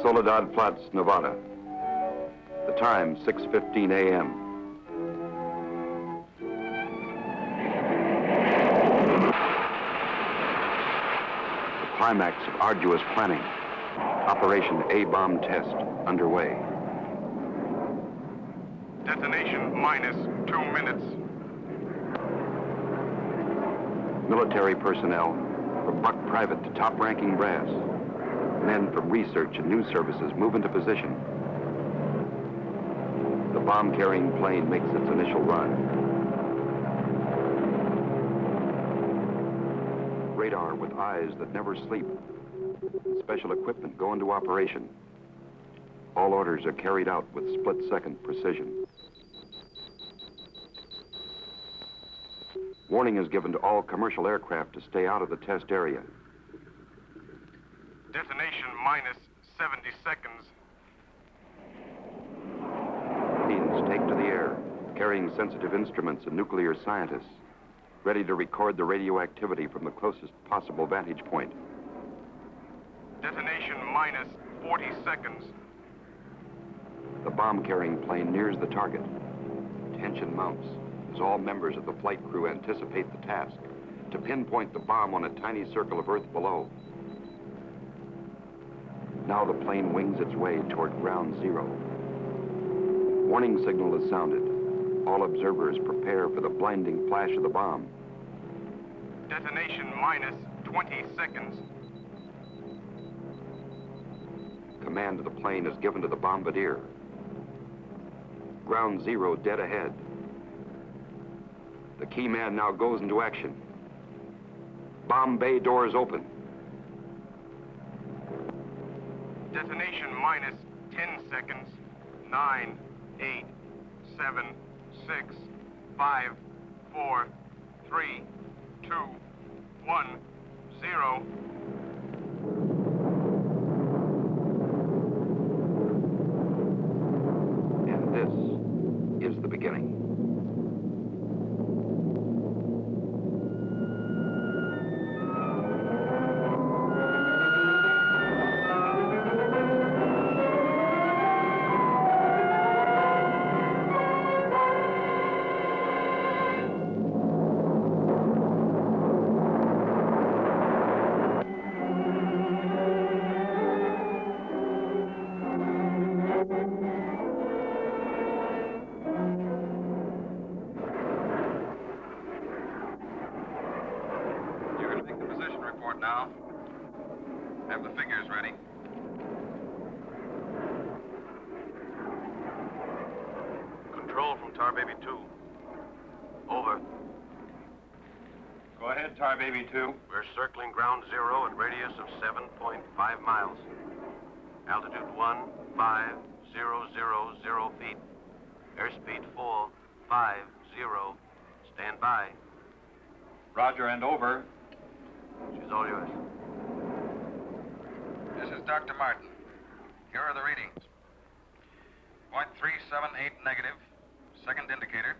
Soledad Flats, Nevada. The time, 6:15 a.m. The climax of arduous planning. Operation A-bomb test underway. Detonation minus 2 minutes. Military personnel, from buck private to top-ranking brass. Men from research and news services move into position. The bomb-carrying plane makes its initial run. Radar with eyes that never sleep. Special equipment go into operation. All orders are carried out with split-second precision. Warning is given to all commercial aircraft to stay out of the test area. Detonation minus 70 seconds. Planes take to the air, carrying sensitive instruments and nuclear scientists, ready to record the radioactivity from the closest possible vantage point. Detonation minus 40 seconds. The bomb-carrying plane nears the target. Tension mounts as all members of the flight crew anticipate the task to pinpoint the bomb on a tiny circle of Earth below. Now the plane wings its way toward ground zero. Warning signal is sounded. All observers prepare for the blinding flash of the bomb. Detonation minus 20 seconds. Command of the plane is given to the bombardier. Ground zero dead ahead. The key man now goes into action. Bomb bay doors open. Detonation minus 10 seconds. 9, 8, 7, 6, 5, 4, 3, 2, 1, 0. And this is the beginning. Now, have the figures ready. Control from Tar Baby 2. Over. Go ahead, Tar Baby 2. We're circling ground zero at radius of 7.5 miles. Altitude 15,000 feet. Airspeed 450. Stand by. Roger and over. She's all yours. This is Dr. Martin. Here are the readings. 0.378 negative, second indicator.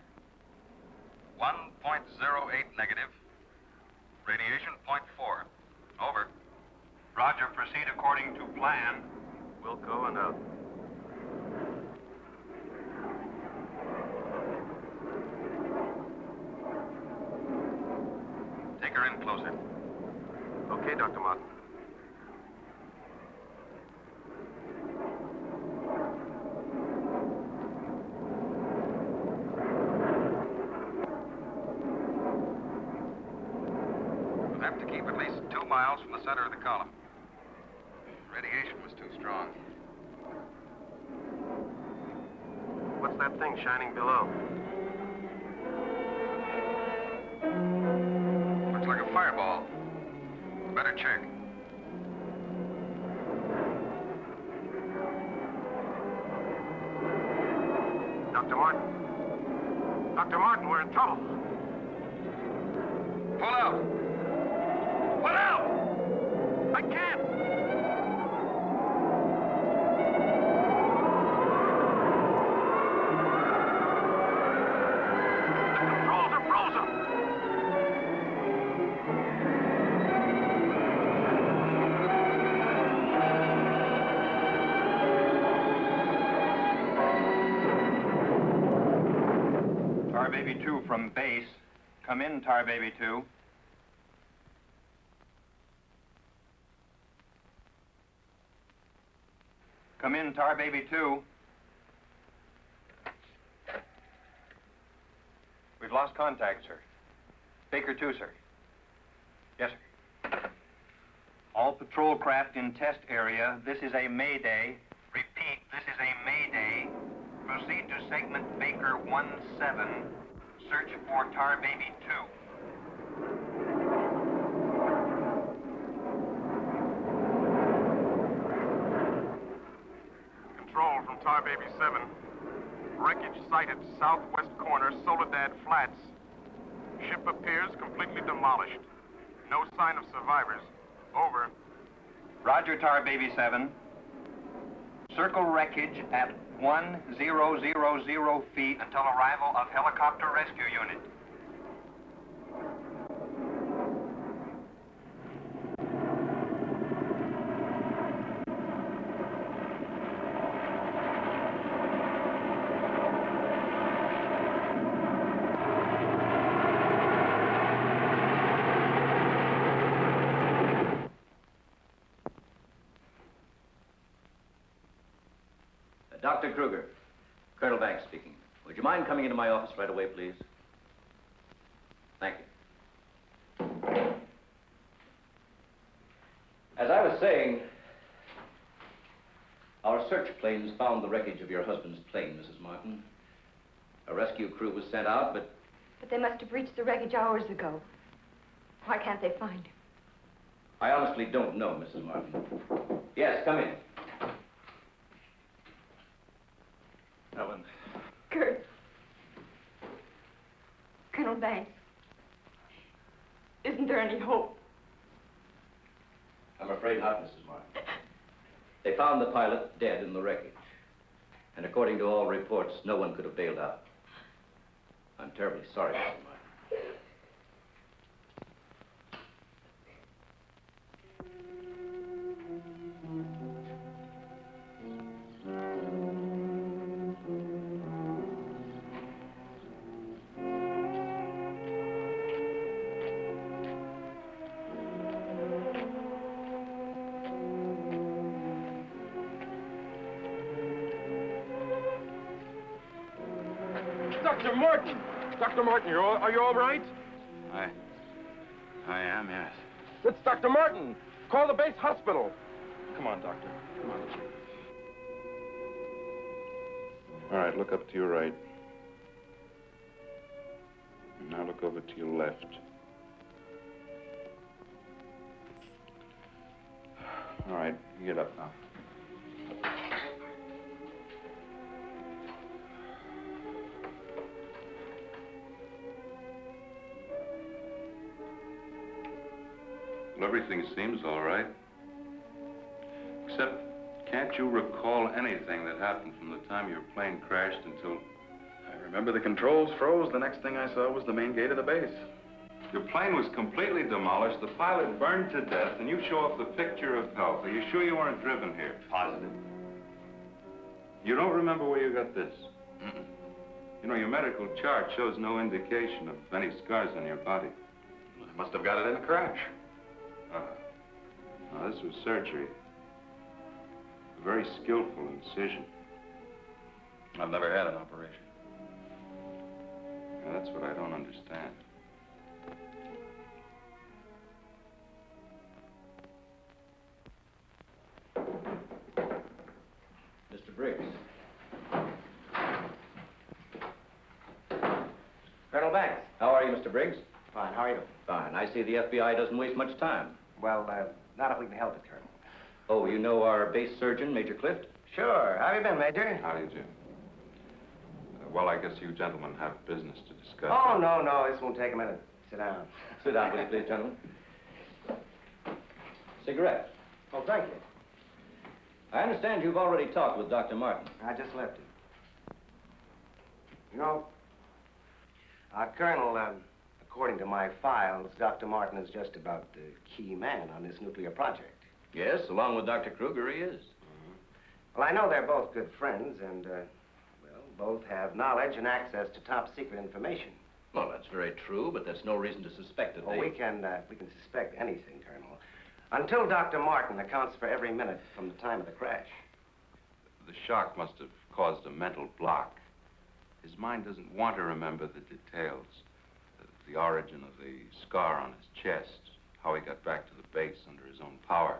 1.08 negative. Radiation 0.4. Over. Roger, proceed according to plan. Wilco and out. Take her in closer. Okay, Dr. Martin. We'll have to keep at least 2 miles from the center of the column. Radiation was too strong. What's that thing shining below? Looks like a fireball. Better check. Dr. Martin. Dr. Martin, we're in trouble. Pull out! Pull out! I can't! The controls are frozen! Tar Baby 2 from base. Come in, Tar Baby 2. Come in, Tar Baby 2. We've lost contact, sir. Baker 2, sir. Yes, sir. All patrol craft in test area. This is a mayday. Repeat, this is a mayday. Proceed to segment Baker 17. Search for Tar Baby 2. Control from Tar Baby 7. Wreckage sighted southwest corner, Soledad Flats. Ship appears completely demolished. No sign of survivors. Over. Roger, Tar Baby 7. Circle wreckage at 1000 feet until arrival of helicopter rescue unit. Dr. Kruger, Colonel Banks speaking. Would you mind coming into my office right away, please? Thank you. As I was saying, our search planes found the wreckage of your husband's plane, Mrs. Martin. A rescue crew was sent out, but... But they must have reached the wreckage hours ago. Why can't they find him? I honestly don't know, Mrs. Martin. Yes, come in. Ellen. Kurt. Colonel Banks. Isn't there any hope? I'm afraid not, Mrs. Martin. They found the pilot dead in the wreckage. And according to all reports, no one could have bailed out. I'm terribly sorry, Mrs. Martin. Dr. Martin! Dr. Martin, are you all right? I am, yes. It's Dr. Martin! Call the base hospital! Come on, Doctor. Come on. All right, look up to your right. And now look over to your left. All right, you get up now. Well, everything seems all right. Except, can't you recall anything that happened from the time your plane crashed until... I remember the controls froze. The next thing I saw was the main gate of the base. Your plane was completely demolished, the pilot burned to death, and you show off the picture of health. Are you sure you weren't driven here? Positive. You don't remember where you got this? You know, your medical chart shows no indication of any scars on your body. I must have got it in a crash. Now, this was surgery. A very skillful incision. I've never had an operation. Now, that's what I don't understand. Mr. Briggs. Colonel Banks. How are you, Mr. Briggs? Fine, how are you? Fine. I see the FBI doesn't waste much time. Well, not if we can help it, Colonel. Oh, you know our base surgeon, Major Clift? Sure. How have you been, Major? Howdy, Jim. Well, I guess you gentlemen have business to discuss. Oh, no, this won't take a minute. Sit down. Sit down, will you, please, gentlemen. Cigarette. Oh, thank you. I understand you've already talked with Dr. Martin. I just left him. You know, Colonel, according to my files, Dr. Martin is just about the key man on this nuclear project. Yes, along with Dr. Kruger, he is. Well, I know they're both good friends, and, well, both have knowledge and access to top secret information. Well, that's very true, but that's no reason to suspect that Well, they... we can suspect anything, Colonel, until Dr. Martin accounts for every minute from the time of the crash. The shock must have caused a mental block. His mind doesn't want to remember the details. The origin of the scar on his chest, how he got back to the base under his own power.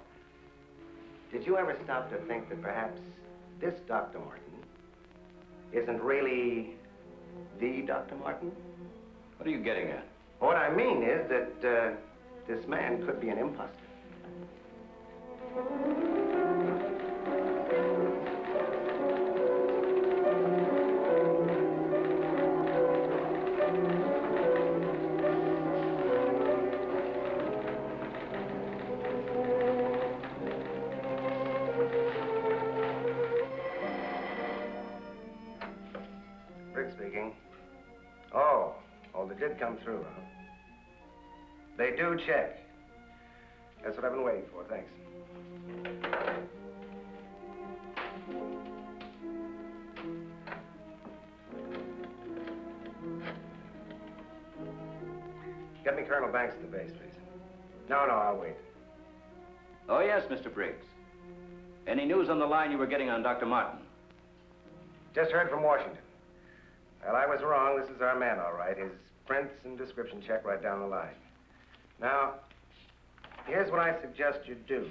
Did you ever stop to think that perhaps this Dr. Martin isn't really the Dr. Martin? What are you getting at? What I mean is that this man could be an imposter. Rick speaking. Oh, they did come through, huh? They do check. That's what I've been waiting for, thanks. Get me Colonel Banks at the base, please. No, I'll wait. Oh, yes, Mr. Briggs. Any news on the line you were getting on Dr. Martin? Just heard from Washington. Well, I was wrong. This is our man, all right. His prints and description check right down the line. Now, here's what I suggest you do.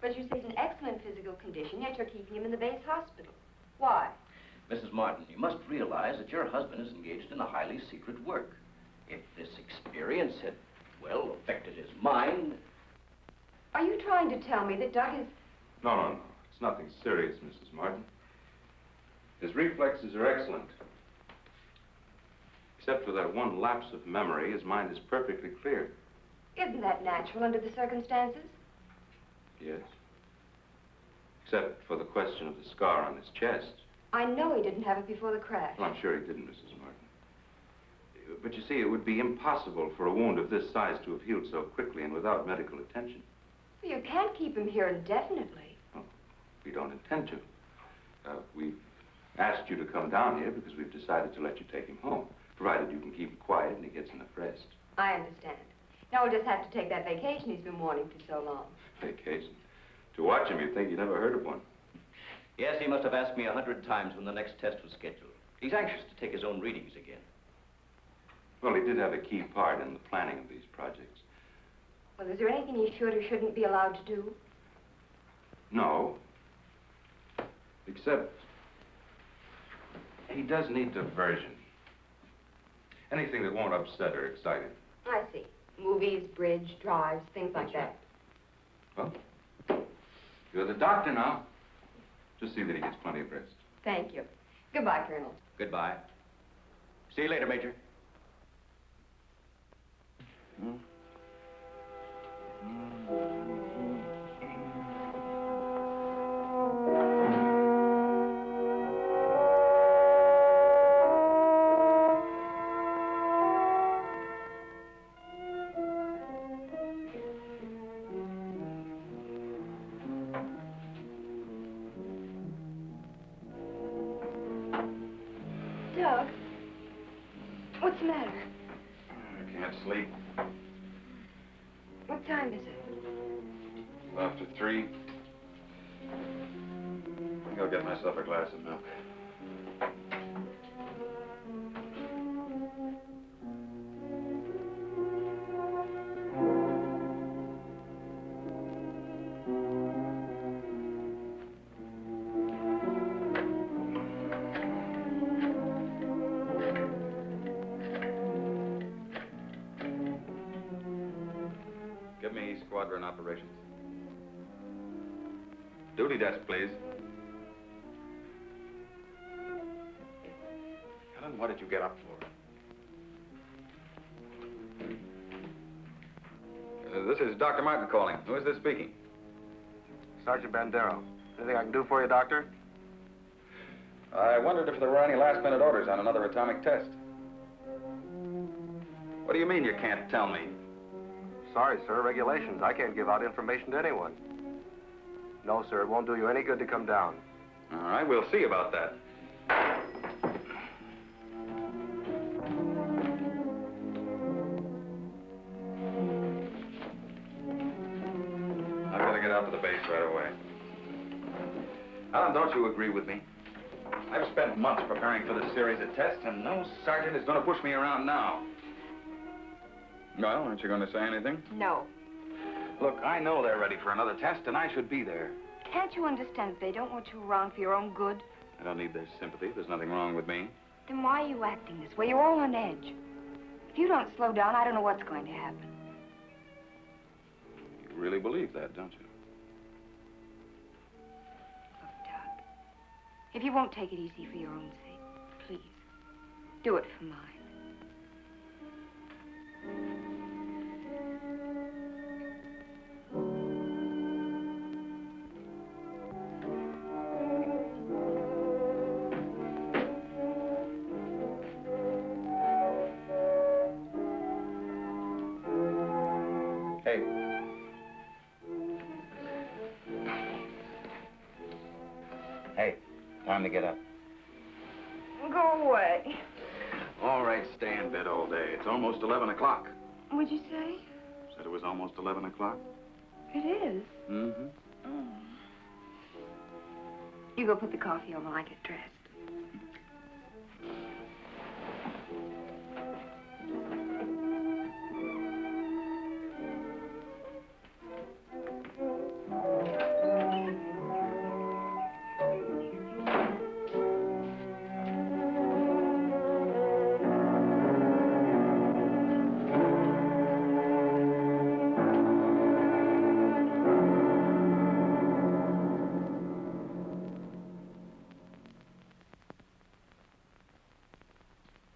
But you say he's in excellent physical condition, yet you're keeping him in the base hospital. Why? Mrs. Martin, you must realize that your husband is engaged in a highly secret work. If this experience had, well, affected his mind... Are you trying to tell me that Doug is... No. It's nothing serious, Mrs. Martin. His reflexes are excellent. Except for that one lapse of memory, his mind is perfectly clear. Isn't that natural under the circumstances? Yes. Except for the question of the scar on his chest. I know he didn't have it before the crash. Well, I'm sure he didn't, Mrs. Martin. But you see, it would be impossible for a wound of this size to have healed so quickly and without medical attention. Well, you can't keep him here indefinitely. Well, we don't intend to. We've asked you to come down here because we've decided to let you take him home, provided you can keep him quiet and he gets enough rest. I understand. Now we'll just have to take that vacation he's been wanting for so long. Vacation? To watch him, you'd think you never heard of one. Yes, he must have asked me 100 times when the next test was scheduled. He's anxious to take his own readings again. Well, he did have a key part in the planning of these projects. Well, is there anything he should or shouldn't be allowed to do? No. Except he does need diversion. Anything that won't upset or excite him. I see. Movies, bridge, drives, things like that. Well, you're the doctor now. Just see that he gets plenty of rest. Thank you. Goodbye, Colonel. Goodbye. See you later, Major. Doug, what's the matter? I can't sleep. What time is it? After 3. I think I'll get myself a glass of milk. Give me squadron operations. Duty desk, please. Helen, what did you get up for? This is Dr. Martin calling. Who is this speaking? Sergeant Bandero. Anything I can do for you, Doctor? I wondered if there were any last-minute orders on another atomic test. What do you mean you can't tell me? Sorry, sir. Regulations. I can't give out information to anyone. No, sir. It won't do you any good to come down. All right, we'll see about that. I've got to get out to the base right away. Alan, don't you agree with me? I've spent months preparing for this series of tests, and no sergeant is going to push me around now. Well, aren't you going to say anything? No. Look, I know they're ready for another test, and I should be there. Can't you understand that they don't want you around for your own good? I don't need their sympathy. There's nothing wrong with me. Then why are you acting this way? You're all on edge. If you don't slow down, I don't know what's going to happen. You really believe that, don't you? Look, Doug, if you won't take it easy for your own sake, please, do it for mine. Hey. Hey, time to get up. Go away. All right, stay in bed all day. It's almost 11 o'clock. What'd you say? Said it was almost 11 o'clock? It is. Mm-hmm. Oh. You go put the coffee on while I get dressed.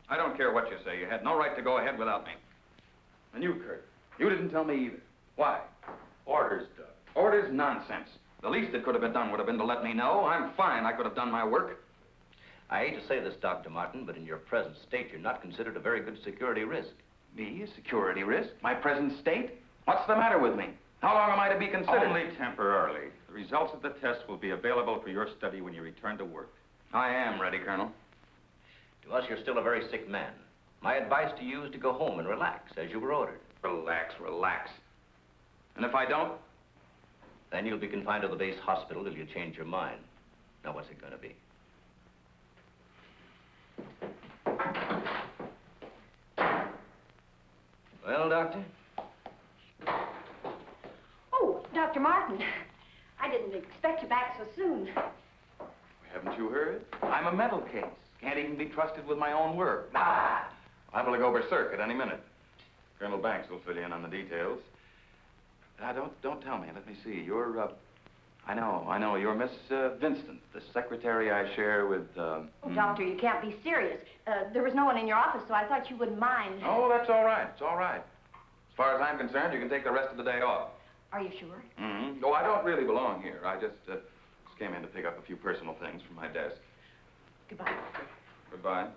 I don't care what you say. You had no right to go ahead without me. And you, Kurt, you didn't tell me either. Why? Orders, Doug. Orders? Nonsense. The least that could have been done would have been to let me know. I'm fine. I could have done my work. I hate to say this, Dr. Martin, but in your present state, you're not considered a very good security risk. Me, a security risk? My present state? What's the matter with me? How long am I to be considered? Only temporarily. The results of the test will be available for your study when you return to work. I am ready, Colonel. To us, you're still a very sick man. My advice to you is to go home and relax, as you were ordered. Relax, relax. And if I don't? Then you'll be confined to the base hospital till you change your mind. Now, what's it going to be? Well, Doctor? Oh, Dr. Martin. I didn't expect you back so soon. Haven't you heard? I'm a mental case. Can't even be trusted with my own work. Ah! Liable to go berserk at any minute. Colonel Banks will fill you in on the details. Don't tell me. Let me see. You're, I know. You're Miss Vincent, the secretary I share with, Oh, Doctor, you can't be serious. There was no one in your office, so I thought you wouldn't mind. Oh, that's all right. It's all right. As far as I'm concerned, you can take the rest of the day off. Are you sure? Mm-hmm. Oh, I don't really belong here. I just came in to pick up a few personal things from my desk. Goodbye. Goodbye.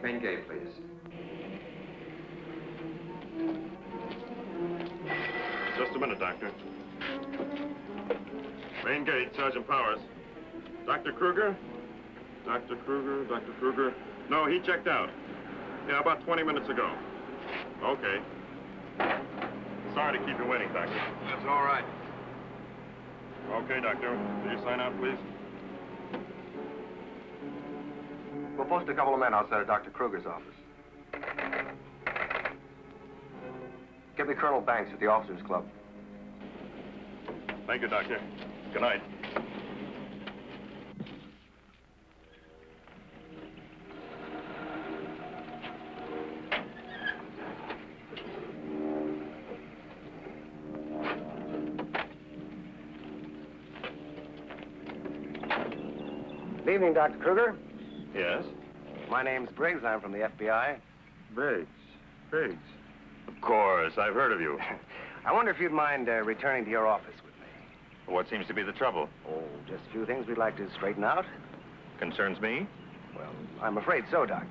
Main gate, please. Just a minute, Doctor. Main gate, Sergeant Powers. Dr. Kruger? Dr. Kruger, Dr. Kruger. No, he checked out. Yeah, about 20 minutes ago. Okay. Sorry to keep you waiting, Doctor. That's all right. Okay, Doctor. Will you sign out, please? We'll post a couple of men outside of Dr. Kruger's office. Get me Colonel Banks at the Officers Club. Thank you, Doctor. Good night. Good evening, Dr. Kruger. Yes? My name's Briggs. I'm from the FBI. Briggs. Briggs. Of course. I've heard of you. I wonder if you'd mind returning to your office with me. What seems to be the trouble? Oh, just a few things we'd like to straighten out. Concerns me? Well, I'm afraid so, Doctor.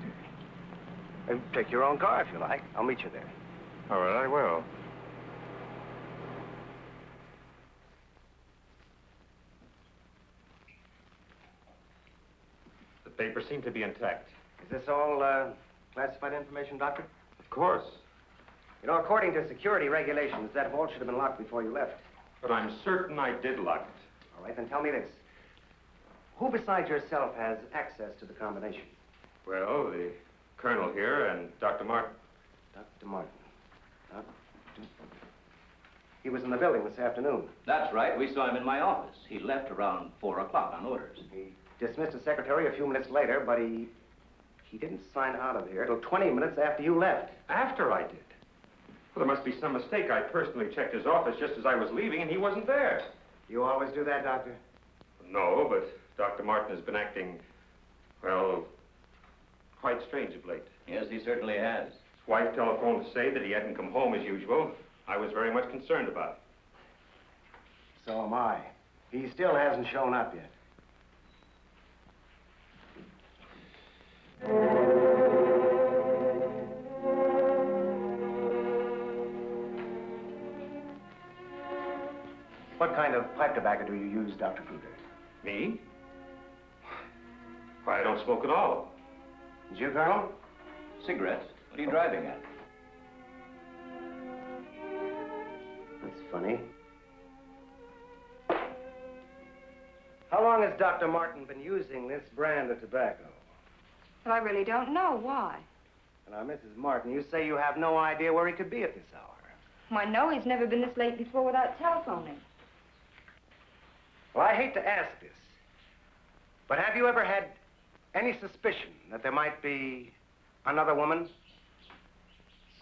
Take your own car if you like. I'll meet you there. All right, I will. The papers seem to be intact. Is this all classified information, Doctor? Of course. You know, according to security regulations, that vault should have been locked before you left. But I'm certain I did lock it. All right, then tell me this. Who besides yourself has access to the combination? Well, the colonel here and Dr. Martin. Dr. Martin. He was in the building this afternoon. That's right. We saw him in my office. He left around 4 o'clock on orders. He dismissed his secretary a few minutes later, but he didn't sign out of here till 20 minutes after you left. After I did. Well, there must be some mistake. I personally checked his office just as I was leaving, and he wasn't there. You always do that, Doctor? No, but Dr. Martin has been acting, well, quite strange of late. Yes, he certainly has. His wife telephoned to say that he hadn't come home as usual. I was very much concerned about it. So am I. He still hasn't shown up yet. What kind of pipe tobacco do you use, Dr. Kruger? Me? Why, I don't smoke at all. Did you, Colonel? Cigarettes? What are you driving at? That's funny. How long has Dr. Martin been using this brand of tobacco? Well, I really don't know. Why? Now, Mrs. Martin, you say you have no idea where he could be at this hour. Well, I know he's never been this late before without telephoning. Well, I hate to ask this, but have you ever had any suspicion that there might be another woman?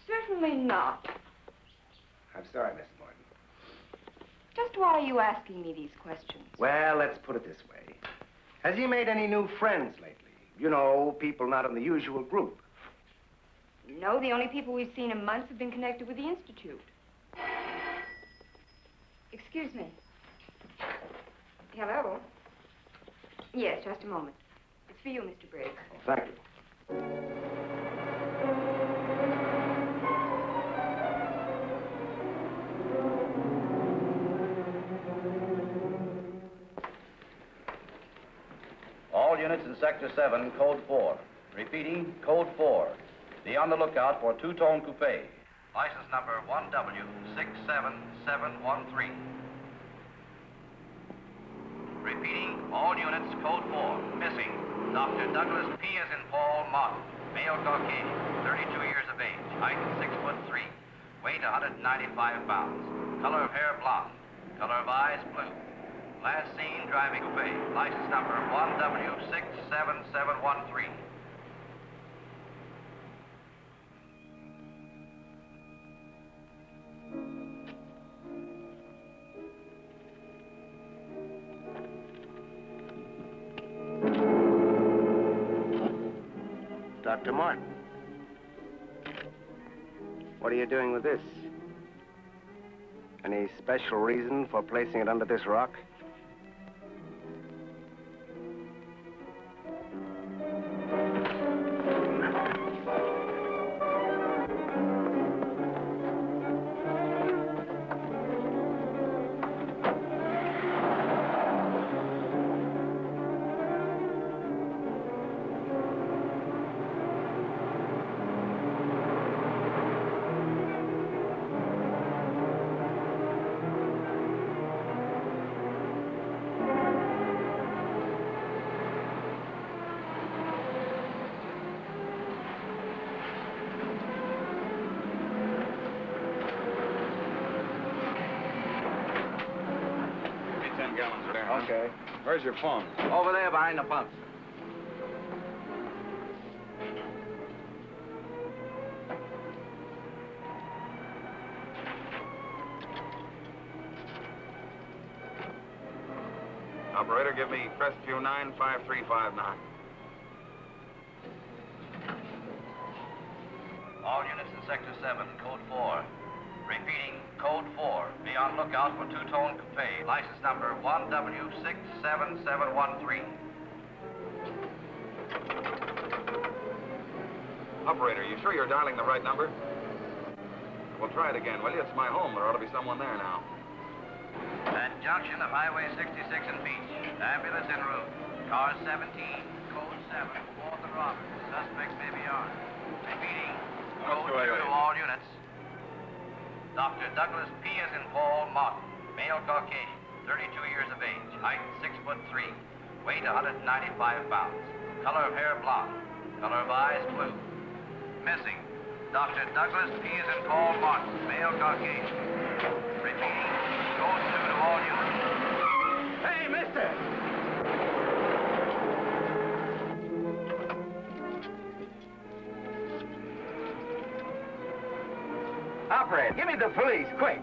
Certainly not. I'm sorry, Mrs. Martin. Just why are you asking me these questions? Well, let's put it this way. Has he made any new friends lately? You know, people not in the usual group. No, the only people we've seen in months have been connected with the Institute. Excuse me. Hello? Yes, just a moment. It's for you, Mr. Briggs. Thank you. All units in Sector 7, Code 4. Repeating, Code 4. Be on the lookout for two-tone coupe. License number 1W67713. Repeating, all units, Code 4. Missing, Dr. Douglas P. as in Paul Martin, male Caucasian, 32 years of age, height 6'3", weight 195 pounds, color of hair blonde, color of eyes blue. Last seen driving coupe, license number 1W67713. Dr. Martin. What are you doing with this? Any special reason for placing it under this rock? Okay. Where's your phone? Over there behind the pumps. Operator, give me Crestview 95359. All units in Sector 7, Code 4. Repeating, Code 4. Be on lookout for two-tone coupe. License number 1W67713. Operator, you sure you're dialing the right number? Well, try it again, will you? It's my home. There ought to be someone there now. At junction of Highway 66 and Beach. Ambulance en route. Car 17, Code 7, 4th and Roberts. Suspect may be armed. Repeating, Code 2 to all units. Dr. Douglas P. as in Paul Martin, male Caucasian, 32 years of age, height 6'3", weight 195 pounds, color of hair blonde, color of eyes blue. Missing, Dr. Douglas P. as in Paul Martin, male Caucasian. Repeating, Code 2 to all units. Hey, mister! Operator, give me the police, quick.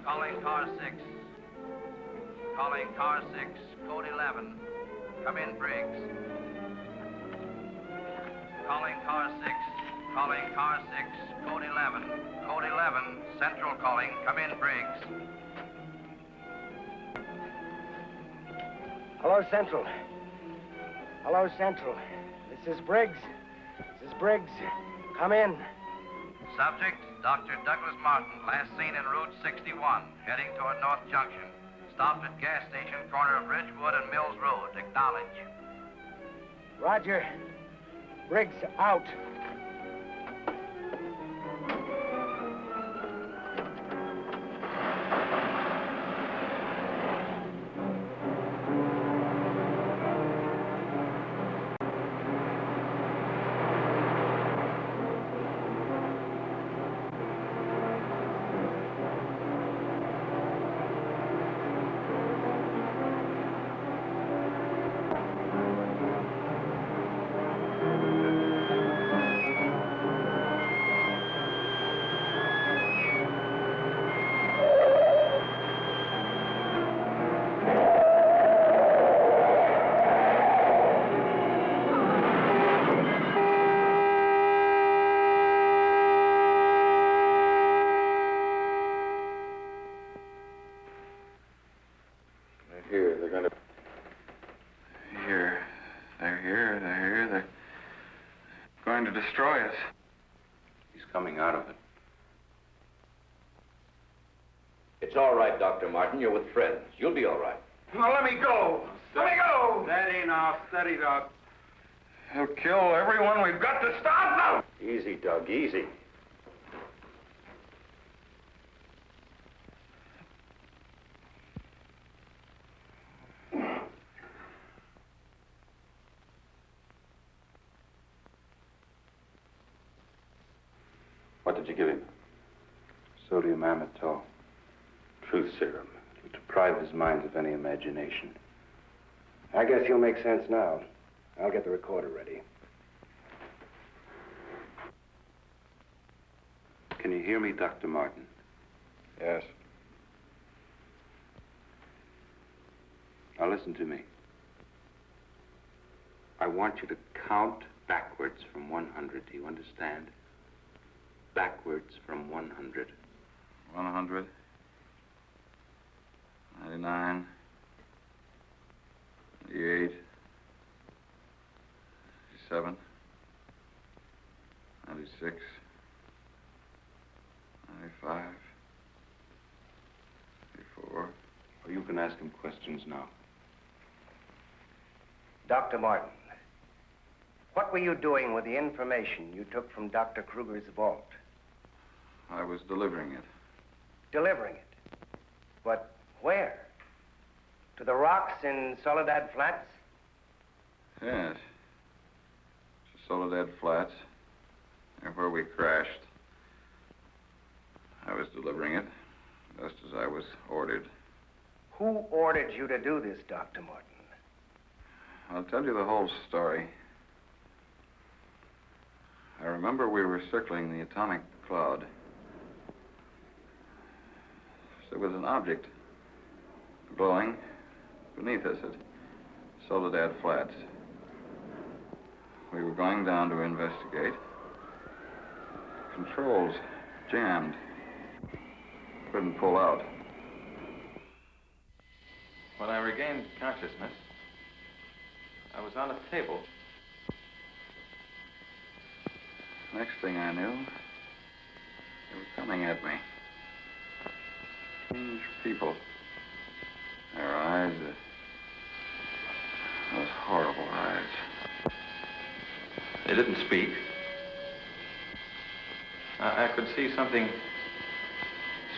Calling car 6. Calling car 6, Code 11. Come in, Briggs. Calling car 6. Calling car 6, Code 11. Code 11, Central calling. Come in, Briggs. Hello, Central. Hello, Central. This is Briggs. This is Briggs. Come in. Subject, Dr. Douglas Martin, last seen en route 61, heading toward North Junction. Stopped at gas station, corner of Ridgewood and Mills Road. Acknowledge. Roger. Briggs out. destroy us. He's coming out of it. It's all right, Dr. Martin. You're with friends. You'll be all right. Now, let me go. Let me go. Steady now, steady, Doc. He'll kill everyone. We've got to stop now. Easy, Doug, easy. What did you give him? Sodium amytal. Truth serum. To deprive his mind of any imagination. I guess he'll make sense now. I'll get the recorder ready. Can you hear me, Dr. Martin? Yes. Now listen to me. I want you to count backwards from 100. Do you understand? Backwards from 100. 100. 99. 98. 97. 96. 95. 94. Well, you can ask him questions now. Dr. Martin, what were you doing with the information you took from Dr. Kruger's vault? I was delivering it. Delivering it? But where? To the rocks in Soledad Flats? Yes. To Soledad Flats, near where we crashed. I was delivering it, just as I was ordered. Who ordered you to do this, Dr. Martin? I'll tell you the whole story. I remember we were circling the atomic cloud. There was an object glowing beneath us at Soledad Flats. We were going down to investigate. Controls jammed. Couldn't pull out. When I regained consciousness, I was on a table. Next thing I knew, they were coming at me. Strange people. Their eyes, those horrible eyes. They didn't speak. I could see something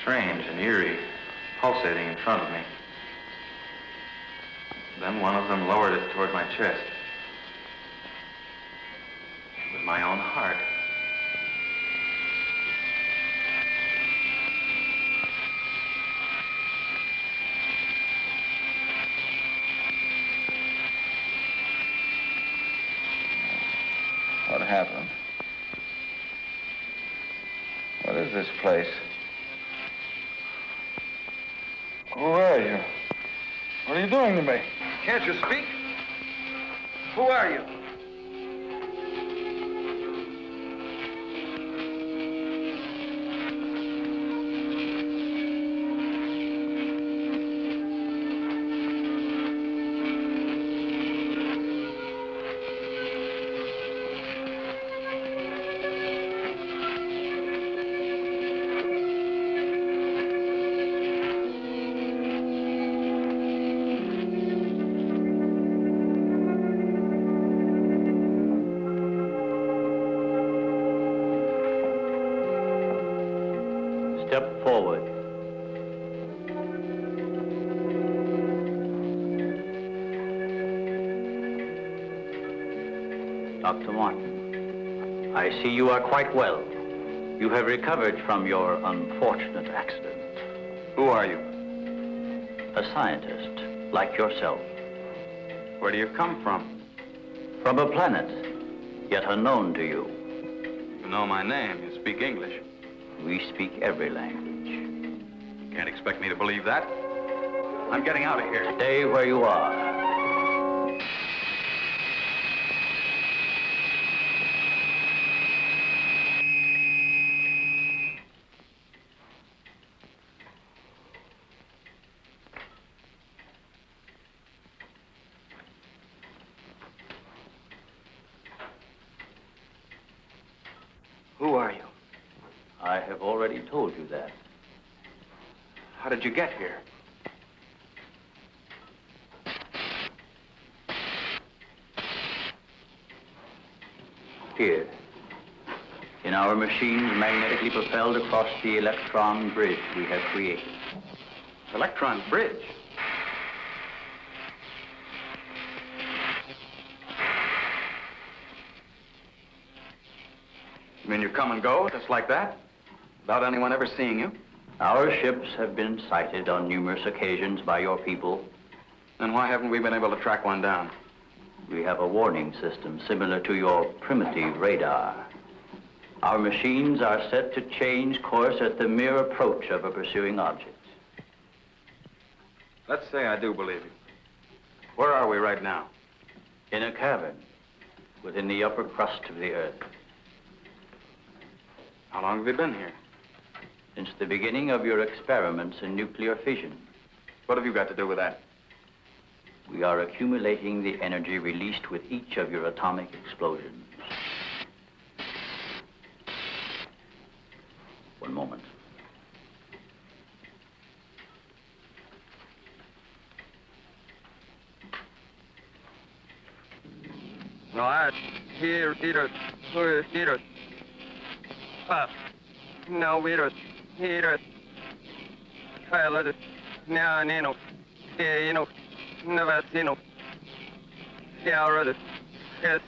strange and eerie pulsating in front of me. Then one of them lowered it toward my chest. It was my own heart. What happened? What is this place? Who are you? What are you doing to me? Can't you speak? Who are you? Step forward. Dr. Martin, I see you are quite well. You have recovered from your unfortunate accident. Who are you? A scientist, like yourself. Where do you come from? From a planet, yet unknown to you. You know my name. You speak English. We speak every language. You can't expect me to believe that. I'm getting out of here. Stay where you are. Who are you? I have already told you that. How did you get here? Here. In our machines magnetically propelled across the electron bridge we have created. Electron bridge? You mean you come and go just like that? Without anyone ever seeing you? Our ships have been sighted on numerous occasions by your people. Then why haven't we been able to track one down? We have a warning system similar to your primitive radar. Our machines are set to change course at the mere approach of a pursuing object. Let's say I do believe you. Where are we right now? In a cavern within the upper crust of the Earth. How long have you been here? Since the beginning of your experiments in nuclear fission. What have you got to do with that? We are accumulating the energy released with each of your atomic explosions. One moment. No, I here up. No, here I let it now, Nino. Never seen yeah, rather. Yes,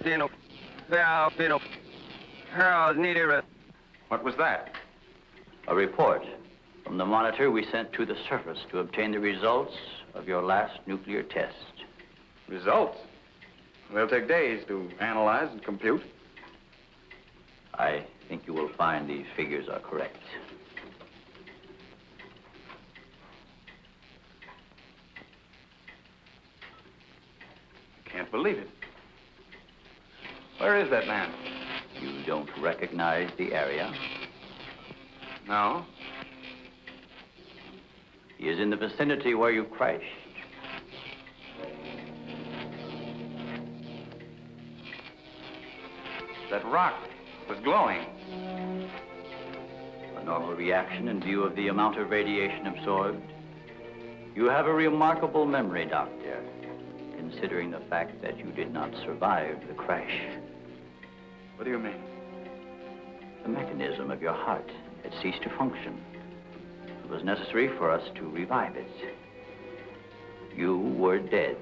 how needed. What was that? A report from the monitor we sent to the surface to obtain the results of your last nuclear test. Results? They'll take days to analyze and compute. I think you will find these figures are correct. Can't believe it. Where is that man? You don't recognize the area? No. He is in the vicinity where you crashed. That rock was glowing. A normal reaction in view of the amount of radiation absorbed. You have a remarkable memory, Doctor, considering the fact that you did not survive the crash. What do you mean? The mechanism of your heart had ceased to function. It was necessary for us to revive it. You were dead.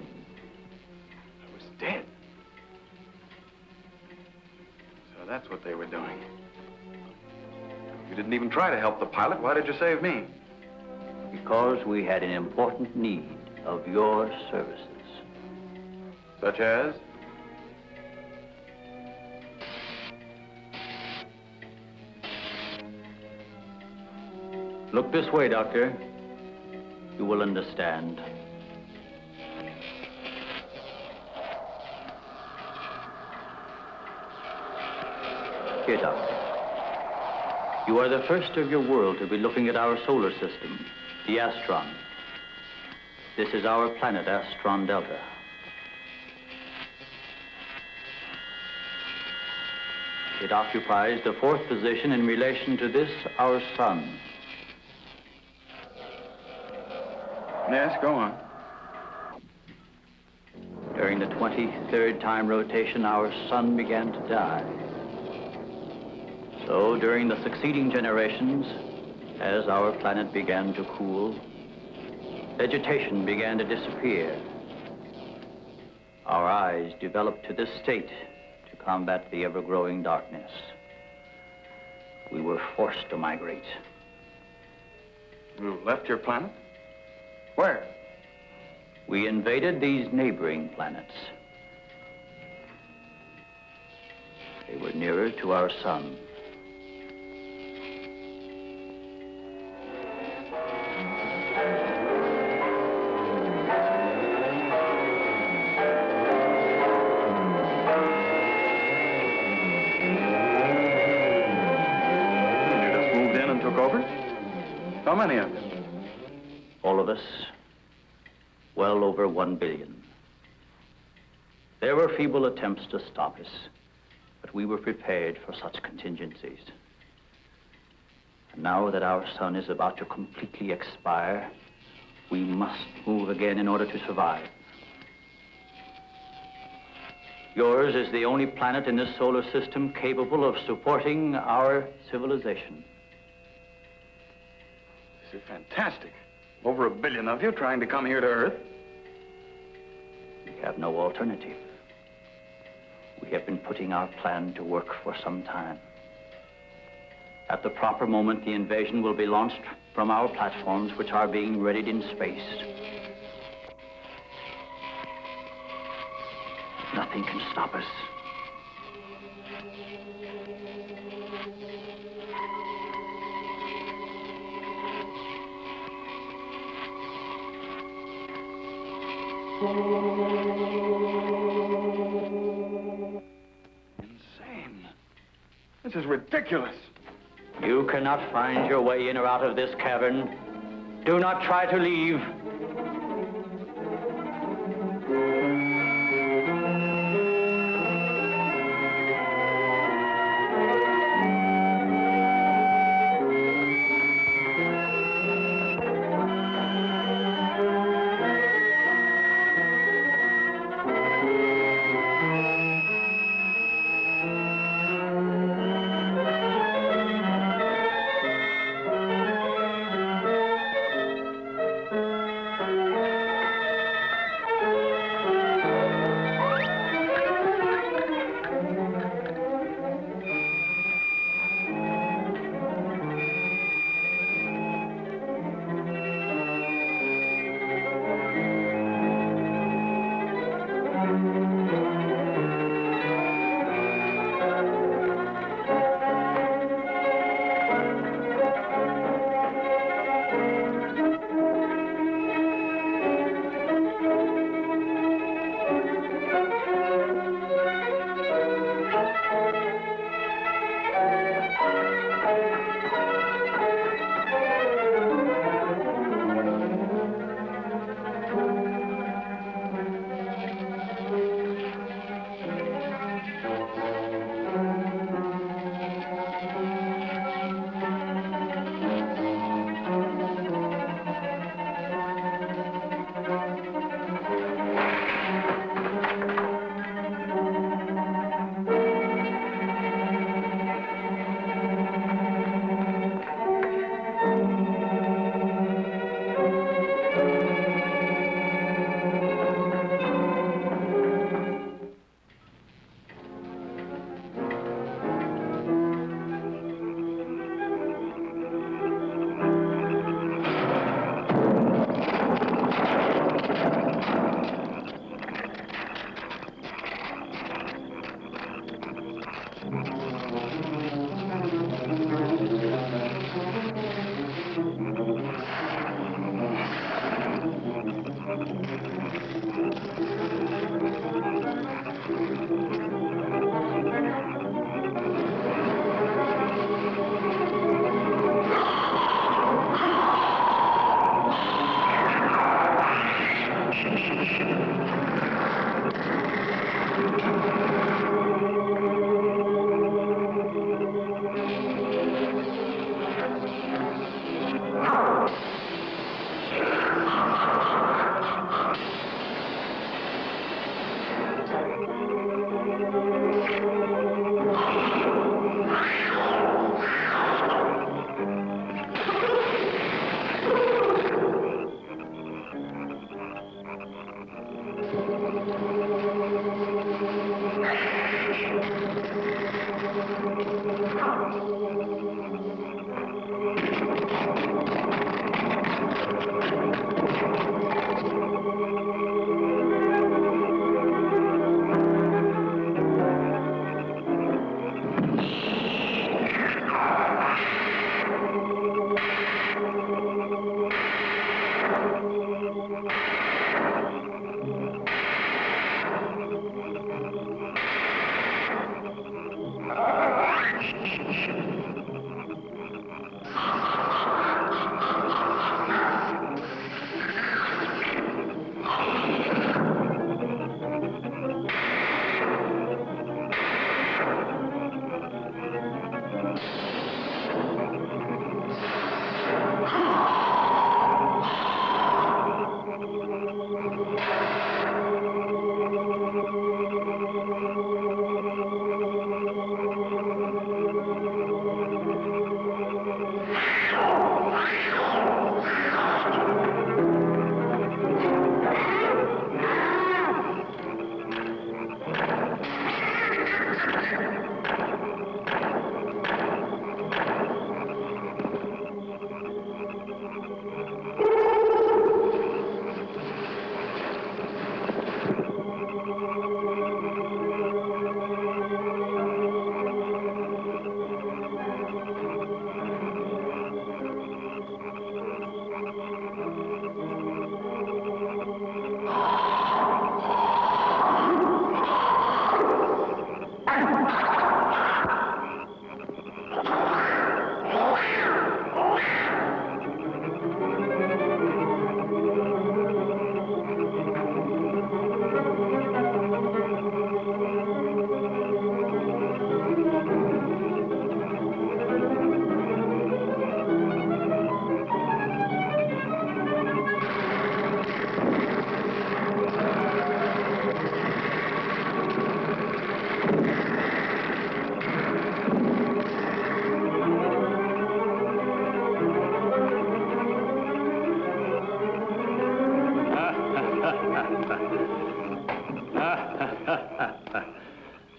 I was dead? So that's what they were doing. You didn't even try to help the pilot. Why did you save me? Because we had an important need of your services. Such as? Look this way, Doctor. You will understand. Here, Doctor. You are the first of your world to be looking at our solar system, the Astron. This is our planet, Astron Delta. It occupies the 4th position in relation to this, our sun. Yes, go on. During the 23rd time rotation, our sun began to die. So during the succeeding generations, as our planet began to cool, vegetation began to disappear. Our eyes developed to this state to combat the ever-growing darkness. We were forced to migrate. You left your planet? Where? We invaded these neighboring planets. They were nearer to our sun. You just moved in and took over? How many of you? All of us, well over 1 billion. There were feeble attempts to stop us, but we were prepared for such contingencies. Now that our sun is about to completely expire, we must move again in order to survive. Yours is the only planet in this solar system capable of supporting our civilization. This is fantastic. Over 1 billion of you trying to come here to Earth. We have no alternative. We have been putting our plan to work for some time. At the proper moment, the invasion will be launched from our platforms, which are being readied in space. Nothing can stop us. Insane. This is ridiculous. You cannot find your way in or out of this cavern. Do not try to leave.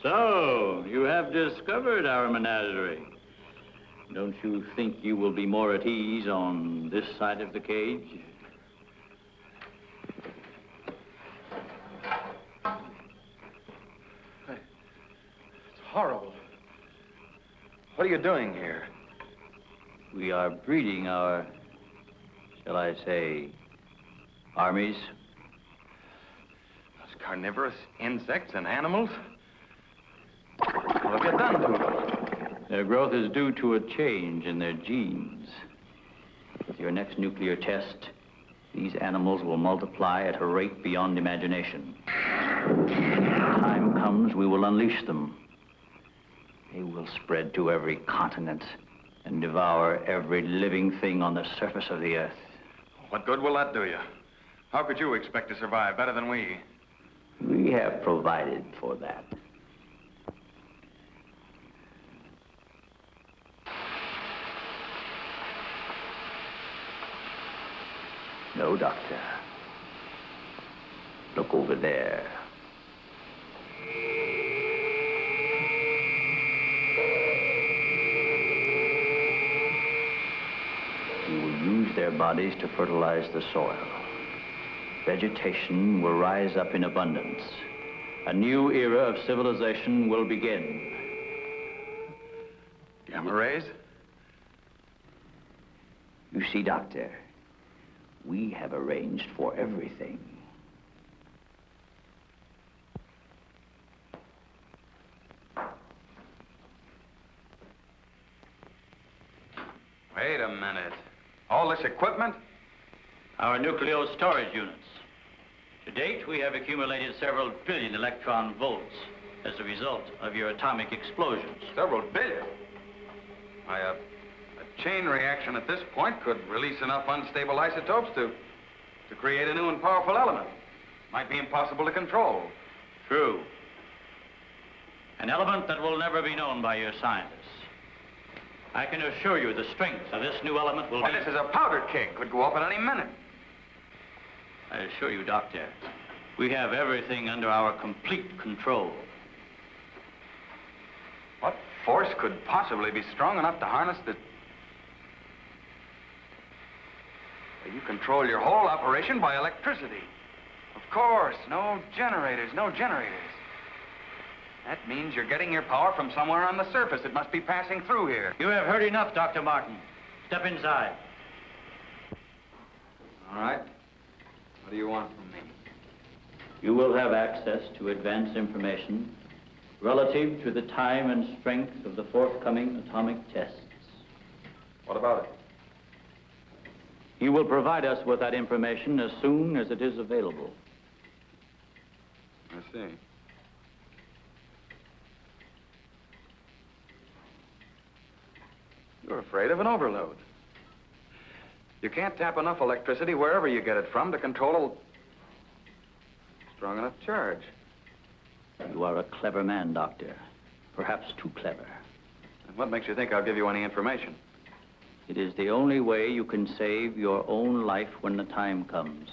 So, you have discovered our menagerie. Don't you think you will be more at ease on this side of the cage? It's horrible. What are you doing here? We are breeding our, shall I say, armies. Those carnivorous insects and animals? What have you done to them? Their growth is due to a change in their genes. With your next nuclear test, these animals will multiply at a rate beyond imagination. When the time comes, we will unleash them. They will spread to every continent and devour every living thing on the surface of the earth. What good will that do you? How could you expect to survive better than we? We have provided for that. No, Doctor. Look over there. We will use their bodies to fertilize the soil. Vegetation will rise up in abundance. A new era of civilization will begin. Gamma rays? You see, Doctor, we have arranged for everything. Wait a minute. All this equipment? Our nuclear storage units. To date, we have accumulated several billion electron volts as a result of your atomic explosions. Several billion? Why, a chain reaction at this point could release enough unstable isotopes to create a new and powerful element. Might be impossible to control. True. An element that will never be known by your scientists. I can assure you the strength of this new element will Why, be... this is a powder keg. Could go up at any minute. I assure you, Doctor, we have everything under our complete control. What force could possibly be strong enough to harness the... You control your whole operation by electricity. Of course, no generators, no generators. That means you're getting your power from somewhere on the surface. It must be passing through here. You have heard enough, Dr. Martin. Step inside. All right. What do you want from me? You will have access to advanced information relative to the time and strength of the forthcoming atomic tests. What about it? You will provide us with that information as soon as it is available. I see. You're afraid of an overload. You can't tap enough electricity wherever you get it from to control a strong enough charge. You are a clever man, Doctor. Perhaps too clever. And what makes you think I'll give you any information? It is the only way you can save your own life when the time comes.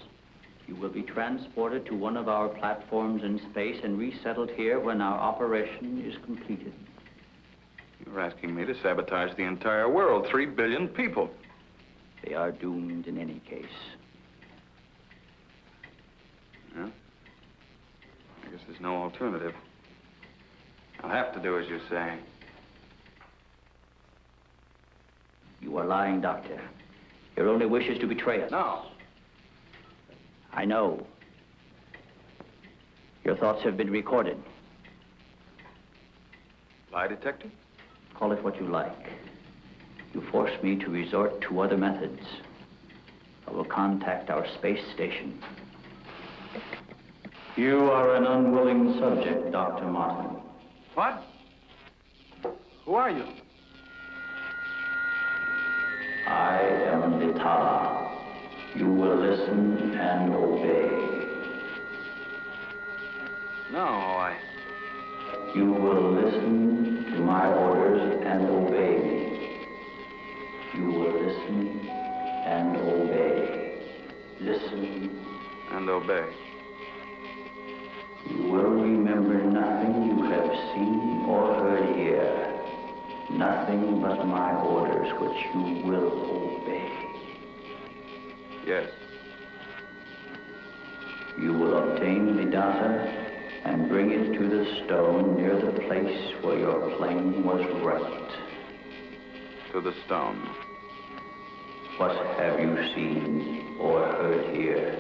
You will be transported to one of our platforms in space and resettled here when our operation is completed. You're asking me to sabotage the entire world, 3 billion people. They are doomed in any case. Yeah? I guess there's no alternative. I'll have to do as you say. You are lying, Doctor. Your only wish is to betray us. No. I know. Your thoughts have been recorded. Lie detector? Call it what you like. You force me to resort to other methods. I will contact our space station. You are an unwilling subject, Dr. Martin. What? Who are you? I am Vitala. You will listen and obey. No, You will listen to my orders and obey me. You will listen and obey. Listen and obey. You will remember nothing you have seen or heard here. Nothing but my orders, which you will obey. Yes. You will obtain the data and bring it to the stone near the place where your plane was wrecked. To the stone. What have you seen or heard here?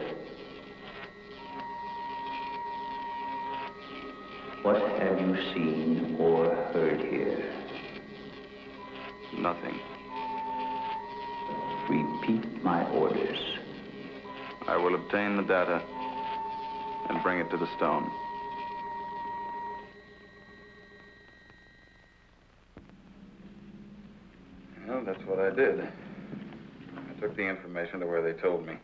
What have you seen or heard here? Nothing. Repeat my orders. I will obtain the data and bring it to the stone. Well, that's what I did. I took the information to where they told me.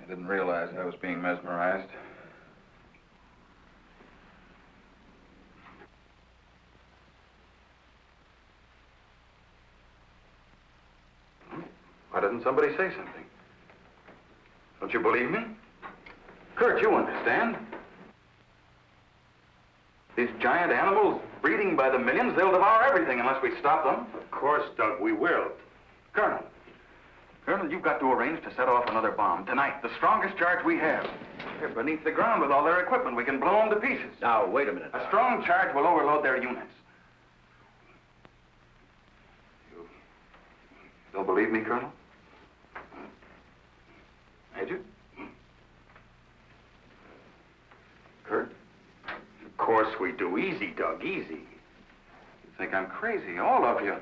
I didn't realize I was being mesmerized. Why didn't somebody say something? Don't you believe me? Kurt, you understand. These giant animals breeding by the millions, they'll devour everything unless we stop them. Of course, Doug, we will. Colonel, you've got to arrange to set off another bomb tonight. The strongest charge we have. They're beneath the ground with all their equipment. We can blow them to pieces. Now, wait a minute. A strong charge will overload their units. You'll believe me, Colonel? Major? Kurt? Of course we do. Easy, Doug, easy. You think I'm crazy, all of you.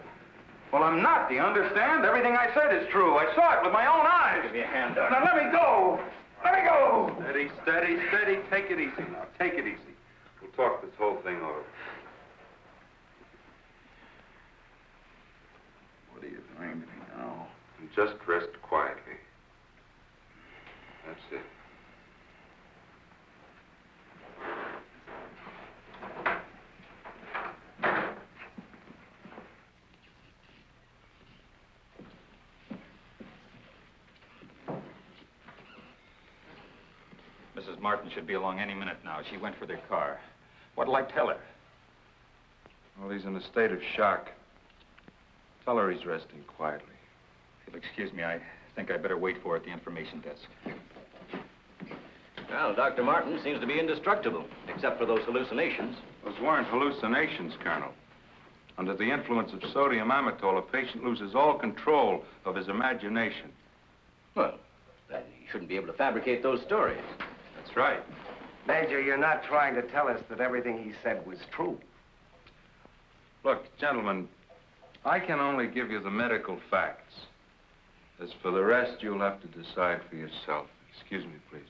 Well, I'm not, do you understand? Everything I said is true. I saw it with my own eyes. Give me a hand, Doug. Now, let me go. Let me go. Steady, steady, steady. Take it easy now. Take it easy. We'll talk this whole thing over. What are you doing to me now? And just rest quietly. That's it. Mrs. Martin should be along any minute now. She went for their car. What'll I tell her? Well, he's in a state of shock. Tell her he's resting quietly. If you'll excuse me, I think I'd better wait for her at the information desk. Well, Dr. Martin seems to be indestructible, except for those hallucinations. Those weren't hallucinations, Colonel. Under the influence of sodium amytal, a patient loses all control of his imagination. Well, then he shouldn't be able to fabricate those stories. That's right. Major, you're not trying to tell us that everything he said was true. Look, gentlemen, I can only give you the medical facts. As for the rest, you'll have to decide for yourself. Excuse me, please.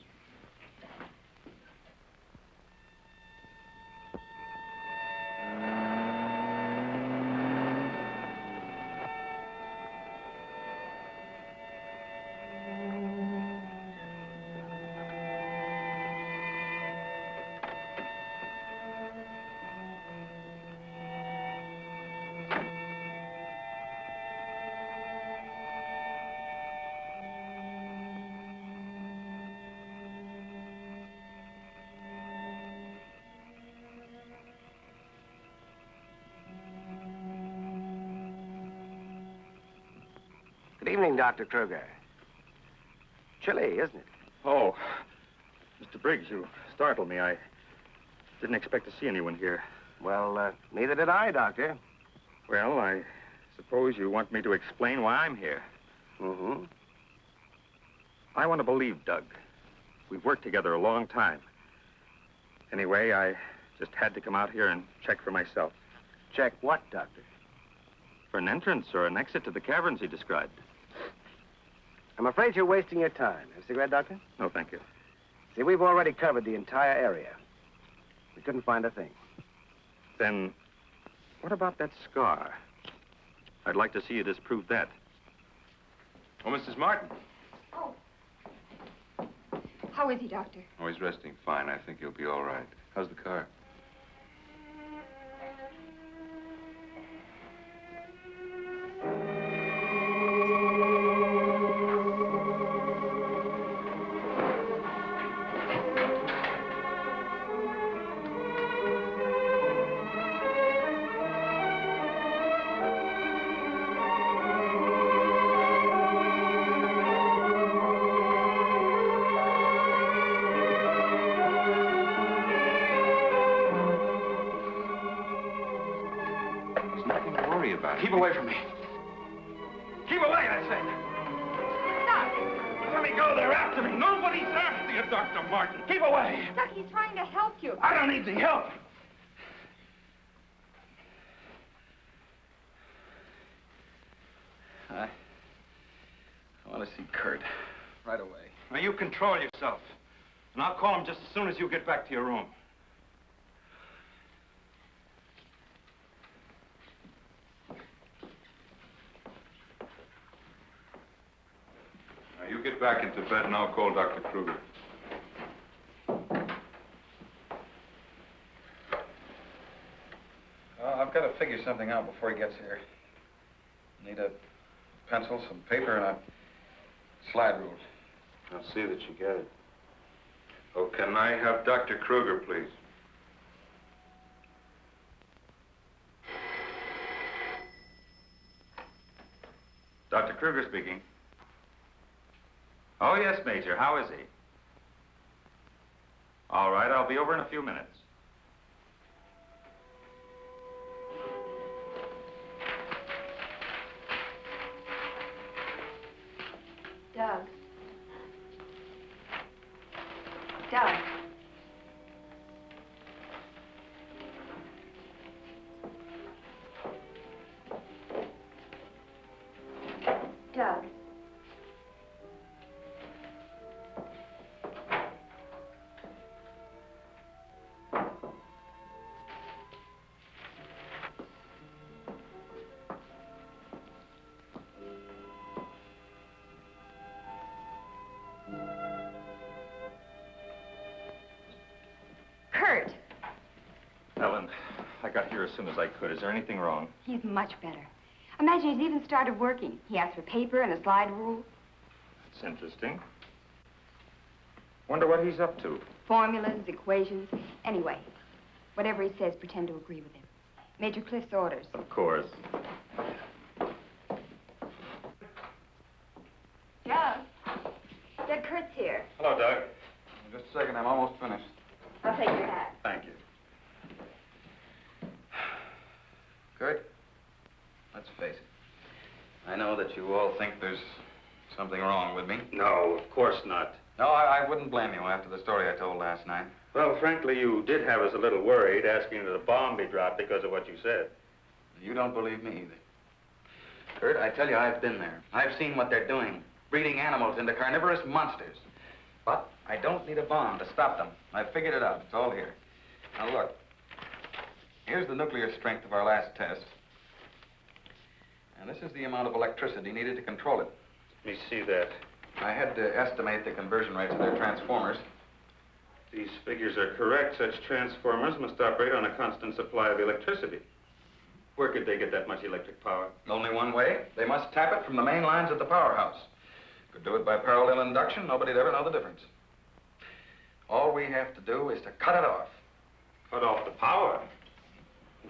Good evening, Dr. Kruger. Chilly, isn't it? Oh, Mr. Mr. Briggs, you startled me. I didn't expect to see anyone here. Well, neither did I, Doctor. Well, I suppose you want me to explain why I'm here. Mm-hmm. I want to believe Doug. We've worked together a long time. Anyway, I just had to come out here and check for myself. Check what, Doctor? For an entrance or an exit to the caverns he described. I'm afraid you're wasting your time. Have a cigarette, Doctor? No, thank you. See, we've already covered the entire area. We couldn't find a thing. Then, what about that scar? I'd like to see you disprove that. Oh, Mrs. Martin. Oh. How is he, Doctor? Oh, he's resting fine. I think he'll be all right. How's the car? Keep away from me. Keep away, I say. Doc! Let me go. They're after me. Nobody's after you, Dr. Martin. Keep away. Doc, he's trying to help you. I don't need the help. I want to see Kurt right away. Now, you control yourself. And I'll call him just as soon as you get back to your room. You get back into bed and I'll call Dr. Kruger. I've got to figure something out before he gets here. Need a pencil, some paper, and a slide rule. I'll see that you get it. Oh, can I have Dr. Kruger, please? Dr. Kruger speaking. Oh, yes, Major. How is he? All right, I'll be over in a few minutes. Doug. Doug. Doug. Kurt. Ellen, I got here as soon as I could. Is there anything wrong? He's much better. Imagine he's even started working. He asked for paper and a slide rule. That's interesting. Wonder what he's up to. Formulas, equations. Anyway, whatever he says, pretend to agree with him. Major Cliff's orders. Of course. Doug. Doug, Kurt's here. Hello, Doug. Just a second, I'm almost finished. I'll take your hat. Thank you. Kurt, let's face it. I know that you all think there's something wrong with me. No, of course not. No, I wouldn't blame you after the story I told last night. Well, frankly, you did have us a little worried, asking that a bomb be dropped because of what you said. You don't believe me either. Kurt, I tell you, I've been there. I've seen what they're doing, breeding animals into carnivorous monsters. But I don't need a bomb to stop them. I've figured it out. It's all here. Now, look. Here's the nuclear strength of our last test. And this is the amount of electricity needed to control it. Let me see that. I had to estimate the conversion rates of their transformers. These figures are correct. Such transformers must operate on a constant supply of electricity. Where could they get that much electric power? Only one way. They must tap it from the main lines at the powerhouse. Could do it by parallel induction. Nobody'd ever know the difference. All we have to do is to cut it off. Cut off the power?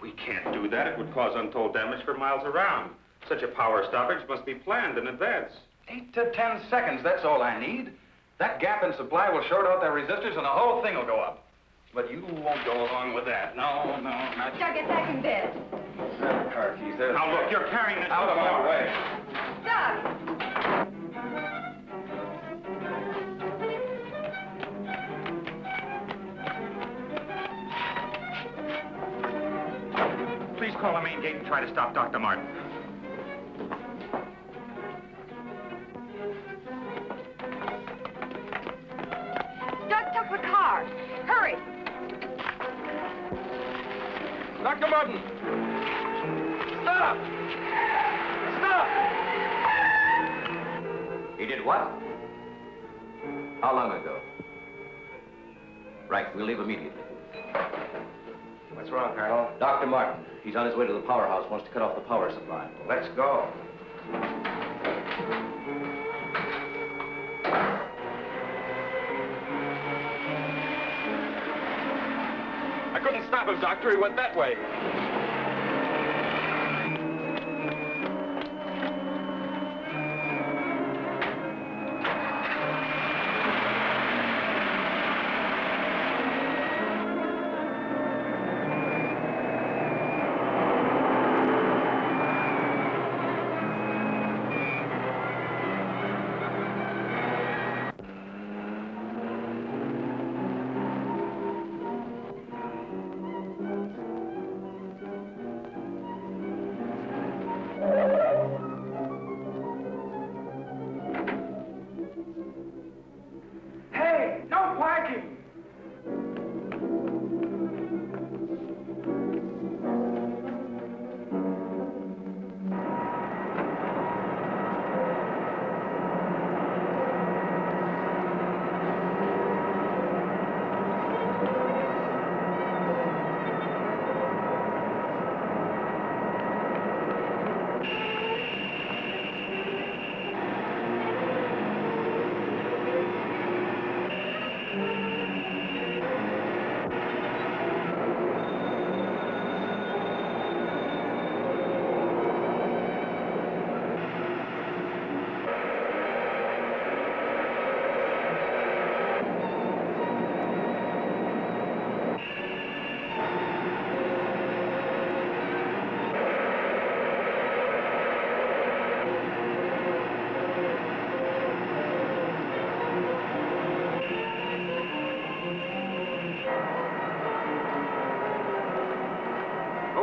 We can't do that. It would cause untold damage for miles around. Such a power stoppage must be planned in advance. 8 to 10 seconds, that's all I need. That gap in supply will short out their resistors and the whole thing will go up. But you won't go along with that. No, not you. Doug, get back in bed. Grab the car keys. There. Now, look, you're carrying this out of my way. Doug! Please call the main gate and try to stop Dr. Martin. Doug took the car. Hurry! Dr. Martin! Stop! Stop! He did what? How long ago? Right, we'll leave immediately. What's wrong, Colonel? Dr. Martin, he's on his way to the powerhouse, wants to cut off the power supply. Let's go. I couldn't stop him, Doctor. He went that way. Hey, no parking!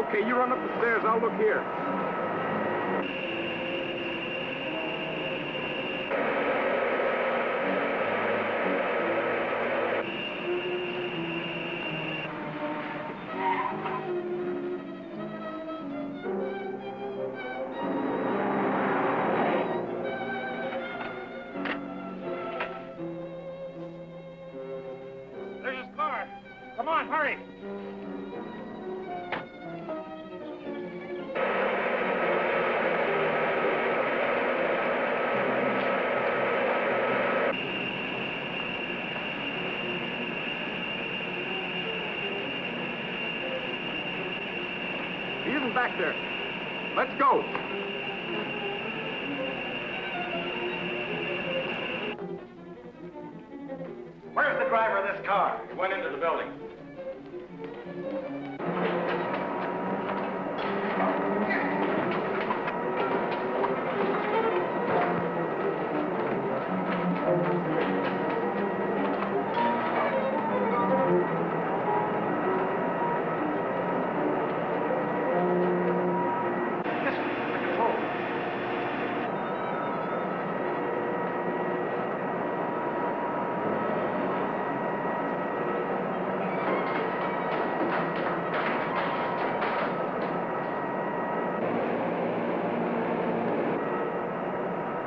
Okay, you run up the stairs. I'll look here. There's his car. Come on, hurry. He isn't back there. Let's go. Where's the driver of this car? He went into the building.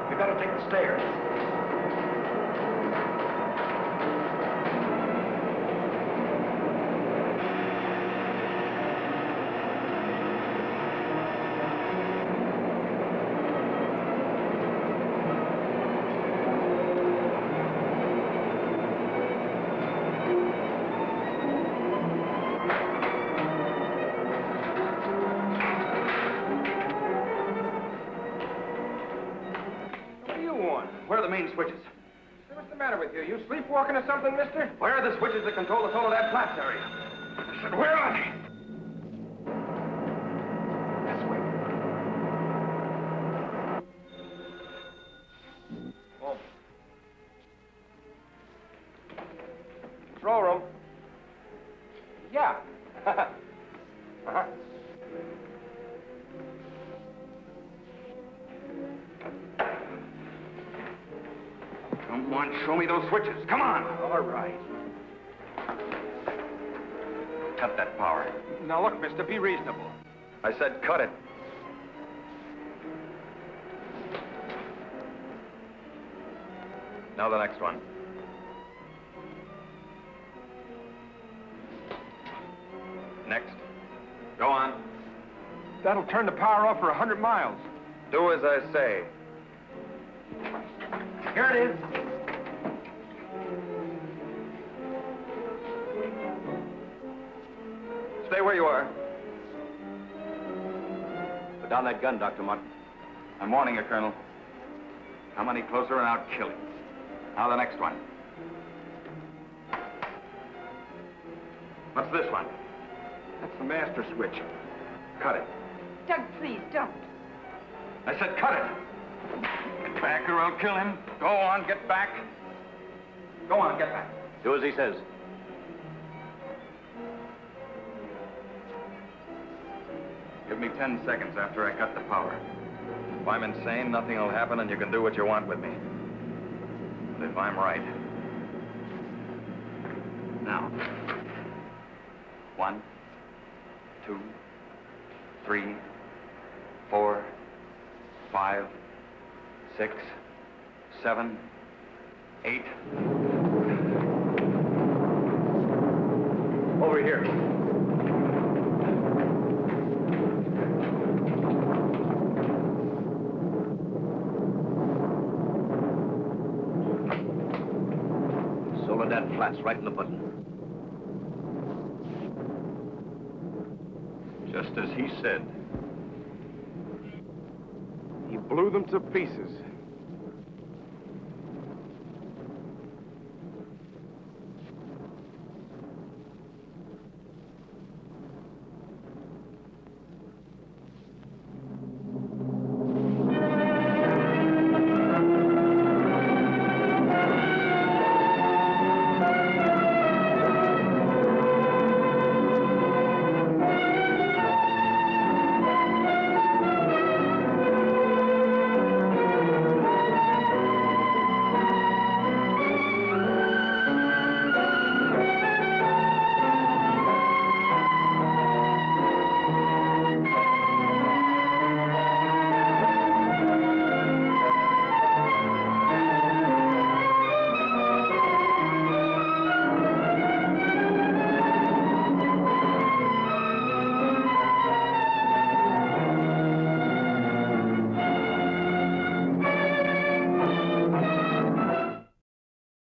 We've got to take the stairs. Where are the main switches? What's the matter with you? You sleepwalking or something, mister? Where are the switches that control the Soledad Flats area? I said, where are they? This way. Oh. Control room. Yeah. Uh-huh. Come on, show me those switches. Come on. All right. Cut that power. Now, look, mister, be reasonable. I said cut it. Now the next one. Next. Go on. That'll turn the power off for 100 miles. Do as I say. Here it is. Stay where you are. Put down that gun, Dr. Martin. I'm warning you, Colonel. Come any closer and I'll kill you. Now the next one. What's this one? That's the master switch. Cut it. Doug, please, don't. I said cut it. Get back or I'll kill him. Go on, get back. Go on, get back. Do as he says. Give me 10 seconds after I cut the power. If I'm insane, nothing will happen and you can do what you want with me. But if I'm right... Now. 1, 2, 3, 4, 5, 6, 7, 8. Over here. Soledad Flats, right in the button. Just as he said. He blew them to pieces.